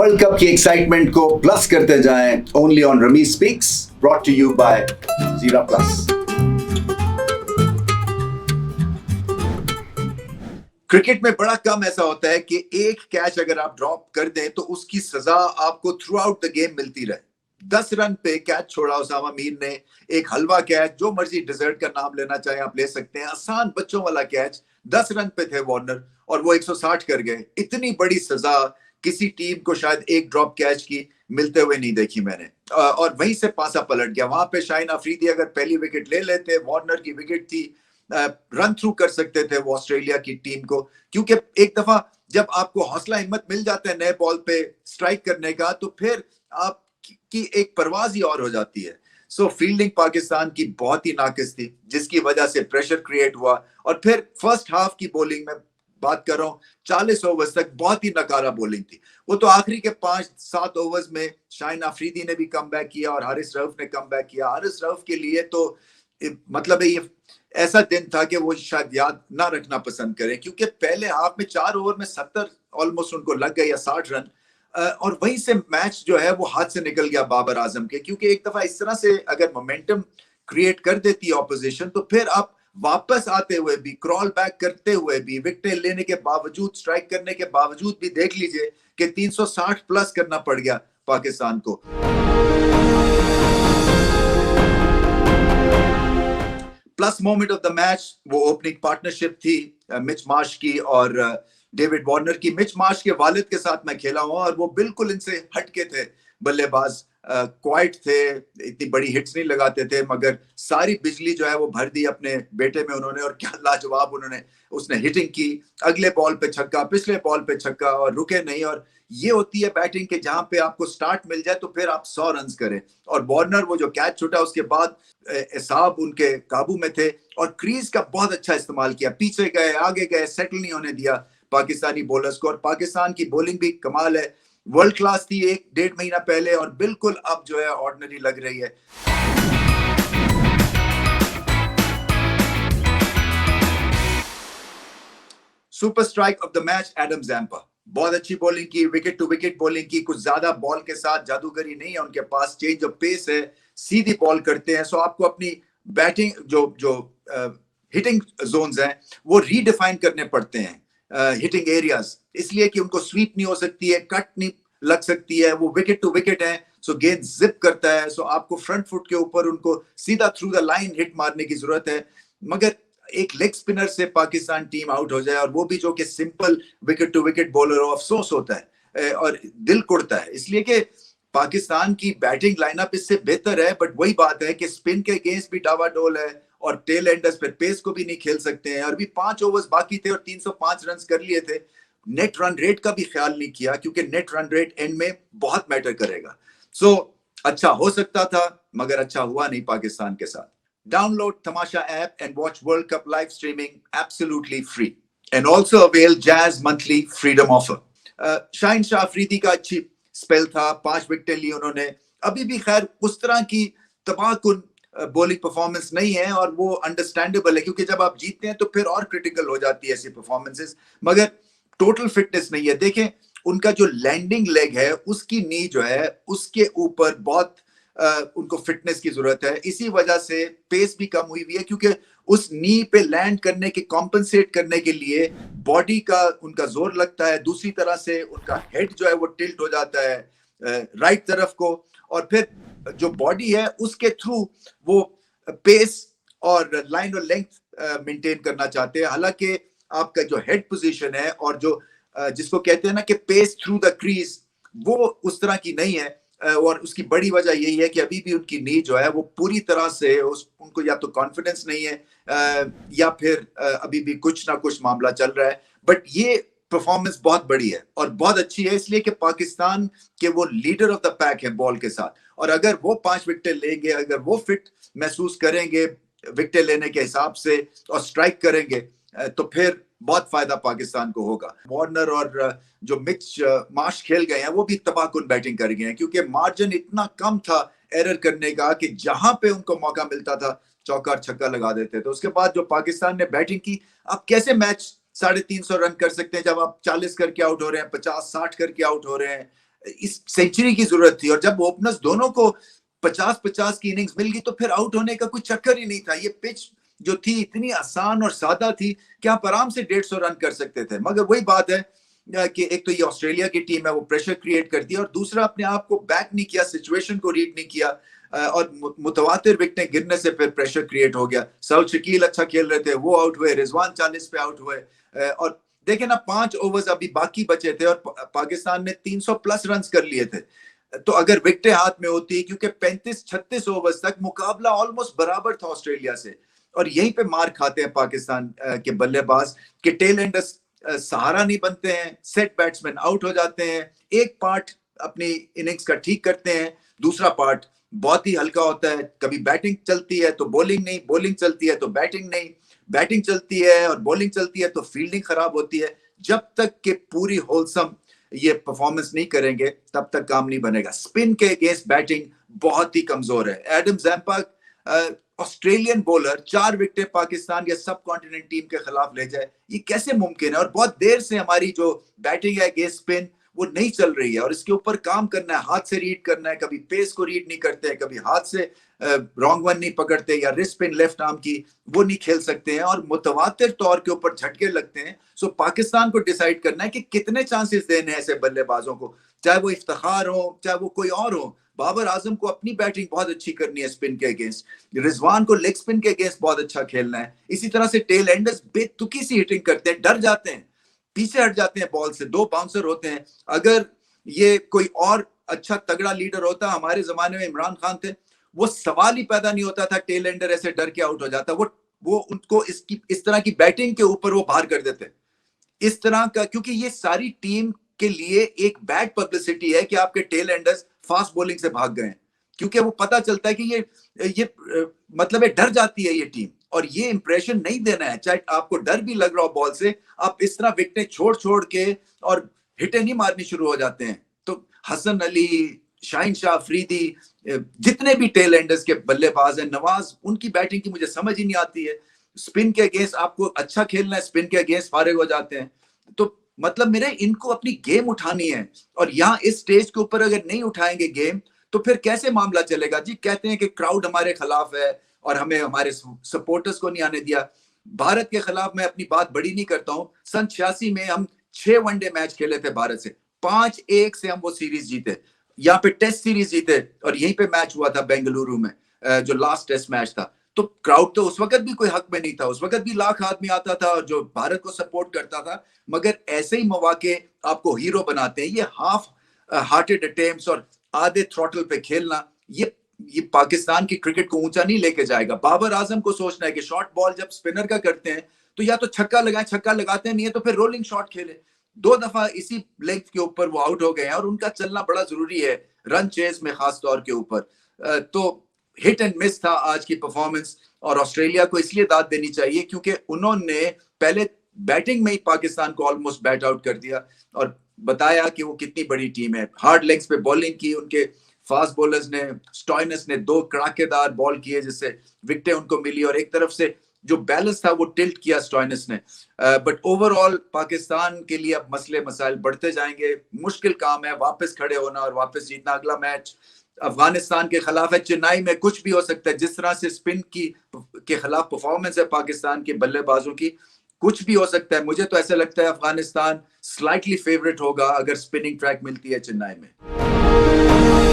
World cup की excitement को plus करते जाएं only on Ramiz speaks, brought to you by Zeera plus. Cricket में बड़ा कम ऐसा होता है कि एक कैच अगर आप ड्रॉप कर दें तो उसकी सजा आपको थ्रू आउट द गेम मिलती रहे। 10 रन पे कैच छोड़ा उसामा मीर ने, एक हलवा कैच, जो मर्जी डिजर्ट का नाम लेना चाहे आप ले सकते हैं, आसान बच्चों वाला कैच। 10 रन पे थे वार्नर और वो 160 कर गए। इतनी बड़ी सजा किसी टीम को शायद एक ड्रॉप कैच की मिलते हुए नहीं देखी मैंने। और वहीं से पासा पलट गया। वहां पे शाहीन अफरीदी अगर पहली विकेट ले लेते, वार्नर की विकेट थी, रन थ्रू कर सकते थे वो ऑस्ट्रेलिया की टीम को। क्योंकि एक दफा जब आपको हौसला हिम्मत मिल जाता है नए बॉल पे स्ट्राइक करने का, तो फिर आप की एक परवाज ही और हो जाती है। सो फील्डिंग पाकिस्तान की बहुत ही नाकिस थी, जिसकी वजह से प्रेशर क्रिएट हुआ। और फिर फर्स्ट हाफ की बॉलिंग में बात कर रहा हूँ, 40 ओवर्स तक बहुत ही नकारा बॉलिंग थी। वो तो आखिरी के 5-7 ओवर्स में शाहीन अफरीदी ने भी कम बैक किया और हारिस रऊफ ने कम बैक किया। हारिस रऊफ के लिए तो मतलब है ये ऐसा दिन था कि वो शायद याद ना रखना पसंद करें, क्योंकि पहले हाफ में 4 ओवर में 70 ऑलमोस्ट उनको लग गए या 60 रन। और वहीं से मैच जो है वो हाथ से निकल गया बाबर आजम के। क्योंकि एक दफा इस तरह से अगर मोमेंटम क्रिएट कर देती है ऑपोजिशन, तो फिर आप वापस आते हुए भी, क्रॉल बैक करते हुए भी, विकेट लेने के बावजूद, स्ट्राइक करने के बावजूद भी देख लीजिए कि 360 प्लस करना पड़ गया पाकिस्तान को। Plus moment of the match वो ओपनिंग पार्टनरशिप थी मिच मार्श की और डेविड वार्नर की। मिच मार्श के वालिद के साथ मैं खेला हूं और वो बिल्कुल इनसे हटके थे बल्लेबाज, क्वाइट थे, इतनी बड़ी हिट्स नहीं लगाते थे, मगर सारी बिजली जो है वो भर दी अपने बेटे में उन्होंने। और क्या लाजवाब उसने हिटिंग की, अगले बॉल पे छक्का, पिछले बॉल पे छक्का, और रुके नहीं। और ये होती है बैटिंग के जहां पे आपको स्टार्ट मिल जाए तो फिर आप 100 रन करें। और वार्नर वो जो कैच छूटा उसके बाद एसाब उनके काबू में थे और क्रीज का बहुत अच्छा इस्तेमाल किया, पीछे गए, आगे गए, सेटल नहीं होने दिया पाकिस्तानी बॉलर्स को। और पाकिस्तान की बॉलिंग भी कमाल है, वर्ल्ड क्लास थी 1-1.5 महीना पहले और बिल्कुल अब जो है ऑर्डिनरी लग रही है। Super strike of the match Adam Zampa, बहुत अच्छी बॉलिंग की, विकेट टू विकेट बॉलिंग की। कुछ ज्यादा बॉल के साथ जादूगरी नहीं है उनके पास, चेंज ऑफ पेस है, सीधी बॉल करते हैं। सो आपको अपनी बैटिंग जो हिटिंग जोन्स हैं वो रीडिफाइन करने पड़ते हैं, हिटिंग एरियाज, इसलिए कि उनको स्वीप नहीं हो सकती है, कट नहीं लग सकती है, वो विकेट टू विकेट है। सो गेंद जिप करता है। सो आपको फ्रंट फुट के ऊपर उनको सीधा थ्रू द लाइन हिट मारने की जरूरत है। मगर एक लेग स्पिनर से पाकिस्तान टीम आउट हो जाए, और वो भी जो कि simple wicket to wicket bowler हो, अफसोस होता है और दिल कुड़ता है, इसलिए कि पाकिस्तान की बैटिंग लाइनअप इससे बेहतर है। बट वही बात है कि स्पिन के अगेंस्ट भी डावाडोल है और टेल एंडर्स पे पेस को भी नहीं खेल सकते हैं। और भी 5 ओवर्स बाकी थे और 305 रन कर लिए थे। नेट रन रेट का भी ख्याल नहीं किया, क्योंकि नेट रन रेट एंड में बहुत मैटर करेगा। सो अच्छा हो सकता था मगर अच्छा हुआ नहीं पाकिस्तान के साथ। Download Tamasha app and watch World Cup live streaming absolutely free. And also avail Jazz monthly freedom offer. Shaheen Shah Afridi का अच्छी स्पेल था, 5 विकेटें ली उन्होंने। अभी भी खैर उस तरह की तबाहकुन बॉलिंग परफॉर्मेंस नहीं है, और वो अंडरस्टैंडेबल है, क्योंकि जब आप जीतते हैं तो फिर और क्रिटिकल हो जाती है ऐसी परफॉर्मेंसेस। मगर टोटल फिटनेस नहीं है। देखें उनका जो लैंडिंग लेग है, उसकी नी जो है उसके ऊपर बहुत उनको फिटनेस की जरूरत है। इसी वजह से पेस भी कम हुई हुई है, क्योंकि उस नी पे लैंड करने के, कॉम्पनसेट करने के लिए बॉडी का उनका जोर लगता है। दूसरी तरह से उनका हेड जो है वो टिल्ट हो जाता है राइट तरफ को, और फिर जो बॉडी है उसके थ्रू वो पेस और लाइन और लेंथ मेंटेन करना चाहते हैं। हालांकि आपका जो हेड पोजीशन है और जो जिसको कहते हैं ना कि पेस थ्रू द क्रीज, वो उस तरह की नहीं है। और उसकी बड़ी वजह यही है कि अभी भी उनकी नी जो है वो पूरी तरह से उनको या तो कॉन्फिडेंस नहीं है या फिर अभी भी कुछ ना कुछ मामला चल रहा है। बट ये परफॉर्मेंस बहुत बड़ी है और बहुत अच्छी है, इसलिए कि पाकिस्तान के वो लीडर ऑफ द पैक है बॉल के साथ। और अगर वो 5 विकेटें लेंगे, अगर वो फिट महसूस करेंगे विकेटें लेने के हिसाब से और स्ट्राइक करेंगे, तो फिर बहुत फायदा पाकिस्तान को होगा। वार्नर और जो मिच मार्श खेल गए हैं वो भी तबाहकुन बैटिंग कर गए हैं, क्योंकि मार्जिन इतना कम था एरर करने का कि जहां पे उनको मौका मिलता था चौका और छक्का लगा देते थे। उसके बाद जो पाकिस्तान ने बैटिंग की, आप कैसे मैच 350 रन कर सकते हैं जब आप 40 करके आउट हो रहे हैं, 50-60 करके आउट हो रहे हैं। इस सेंचुरी की जरूरत थी, और जब ओपनर्स दोनों को 50-50 की इनिंग्स मिल गई तो फिर आउट होने का कोई चक्कर ही नहीं था। ये पिच जो थी इतनी आसान और सादा थी कि आप आराम से 150 रन कर सकते थे। मगर वही बात है कि एक तो ये ऑस्ट्रेलिया की टीम है, वो प्रेशर क्रिएट करती है, और दूसरा अपने आप को बैक नहीं किया, सिचुएशन को रीड नहीं किया, और मुतवातिर विकेटें गिरने से फिर प्रेशर क्रिएट हो गया। सऊद शकील अच्छा खेल रहे थे, वो आउट हुए, रिजवान 40 पे आउट हुए, और देखे ना 5 ओवर्स अभी बाकी बचे थे और पाकिस्तान ने 300 प्लस रन कर लिए थे। तो अगर विकेटें हाथ में होती, क्योंकि 35-36 ओवर्स तक मुकाबला ऑलमोस्ट बराबर था ऑस्ट्रेलिया से, और यहीं पे मार खाते हैं पाकिस्तान के बल्लेबाज के टेल एंडर्स सहारा नहीं बनते हैं, सेट बैट्समैन आउट हो जाते हैं, एक पार्ट अपनी इनिंग्स का ठीक करते हैं, दूसरा पार्ट बहुत ही हल्का होता है। कभी बैटिंग चलती है तो बॉलिंग नहीं, बॉलिंग चलती है तो बैटिंग नहीं, बैटिंग चलती है और बॉलिंग चलती है तो फील्डिंग खराब होती है। जब तक के पूरी होलसम ये परफॉर्मेंस नहीं करेंगे तब तक काम नहीं बनेगा। स्पिन के अगेंस्ट बैटिंग बहुत ही कमजोर है। एडम जैम्पा ऑस्ट्रेलियन बॉलर 4 विकेटें पाकिस्तान या सब कॉन्टिनेंट टीम के खिलाफ ले जाए, ये कैसे मुमकिन है? और बहुत देर से हमारी जो बैटिंग है अगेंस्ट स्पिन वो नहीं चल रही है, और इसके ऊपर काम करना है, हाथ से रीड करना है। कभी पेस को रीड नहीं करते, कभी हाथ से रॉन्ग वन नहीं पकड़ते, या रिस्ट पिन लेफ्ट आर्म की वो नहीं खेल सकते हैं, और मुतवातिर तौर के ऊपर झटके लगते हैं। सो पाकिस्तान को डिसाइड करना है कि कितने चांसेस देने हैं ऐसे बल्लेबाजों को, चाहे वो इफ्तिखार हो चाहे वो कोई और हो। बाबर आजम को अपनी बैटिंग बहुत अच्छी करनी है स्पिन के अगेंस्ट, रिजवान को लेग स्पिन के अगेंस्ट बहुत अच्छा खेलना है। इसी तरह से टेल एंडर्स बेतुकी सी हिटिंग करते हैं, डर जाते हैं, पीछे हट जाते हैं बॉल से, 2 बाउंसर होते हैं। अगर ये कोई और अच्छा तगड़ा लीडर होता, हमारे जमाने में इमरान खान थे, वो सवाल ही पैदा नहीं होता था टेल एंडर ऐसे डर के आउट हो जाता। वो उनको इस तरह की बैटिंग के ऊपर वो बाहर कर देते इस तरह का, क्योंकि ये सारी टीम के लिए एक बैड पब्लिसिटी है कि आपके टेल एंडर्स फास्ट बॉलिंग से भाग गए, क्योंकि वो पता चलता है कि ये मतलब डर जाती है ये टीम, और ये इंप्रेशन नहीं देना है। चाहे आपको डर भी लग रहा हो बॉल से, आप इस तरह विकेटें छोड़ छोड़ के और हिटें नहीं मारनी शुरू हो जाते हैं। तो हसन अली, शाहिन शाह अफरीदी, जितने भी टेल एंडर्स के बल्लेबाज हैं, नवाज, उनकी बैटिंग की मुझे समझ ही नहीं आती है। स्पिन के अगेंस्ट आपको अच्छा खेलना है, स्पिन के अगेंस्ट फारिग हो जाते हैं। तो मतलब मेरे इनको अपनी गेम उठानी है, और यहाँ इस स्टेज के ऊपर अगर नहीं उठाएंगे गेम तो फिर कैसे मामला चलेगा? जी कहते हैं कि क्राउड हमारे खिलाफ है और हमें हमारे सपोर्टर्स को नहीं आने दिया। भारत के खिलाफ मैं अपनी बात बड़ी नहीं करता हूँ। सन 86 में हम 6 वनडे मैच खेले थे भारत से, 5-1 से हम वो सीरीज जीते, यहाँ पे टेस्ट सीरीज जीते, और यहीं पे मैच हुआ था बेंगलुरु में, जो लास्ट टेस्ट मैच था। तो क्राउड तो उस वक्त भी कोई हक में नहीं था, उस वक्त भी लाख आदमी आता था जो भारत को सपोर्ट करता था। मगर ऐसे ही मौके आपको हीरो बनाते हैं। ये हाफ हार्टेड अटेम्प्ट्स और आधे थ्रॉटल पे खेलना, ये पाकिस्तान की क्रिकेट को ऊंचा नहीं लेके जाएगा। बाबर आजम को सोचना है कि शॉर्ट बॉल जब स्पिनर का करते हैं तो या तो छक्का लगाएं, छक्का लगाते हैं नहीं है तो फिर रोलिंग शॉट खेले। 2 दफा इसी लेंथ के ऊपर वो आउट हो गए हैं, और उनका चलना बड़ा जरूरी है रन चेज में खास तौर के ऊपर। तो हिट एंड मिस था आज की परफॉर्मेंस, और ऑस्ट्रेलिया को इसलिए दाद देनी चाहिए क्योंकि उन्होंने पहले बैटिंग में ही पाकिस्तान को ऑलमोस्ट बैट आउट कर दिया और बताया कि वो कितनी बड़ी टीम है। हार्ड लेग्स पे बॉलिंग की उनके फास्ट बॉलर्स ने, स्टॉइनस ने 2 कड़ाकेदार बॉल किए जिससे विकेटें उनको मिली, और एक तरफ से जो बैलेंस था वो टिल्ट किया स्टॉइनस ने। बट ओवरऑल पाकिस्तान के लिए अब मसले मसाइल बढ़ते जाएंगे, मुश्किल काम है वापस खड़े होना और वापस जीतना। अगला मैच अफगानिस्तान के खिलाफ है, चेन्नई में, कुछ भी हो सकता है। जिस तरह से स्पिन के खिलाफ परफॉर्मेंस है पाकिस्तान के बल्लेबाजों की, कुछ भी हो सकता है। मुझे तो ऐसा लगता है अफगानिस्तान स्लाइटली फेवरेट होगा अगर स्पिनिंग ट्रैक मिलती है चेन्नई में।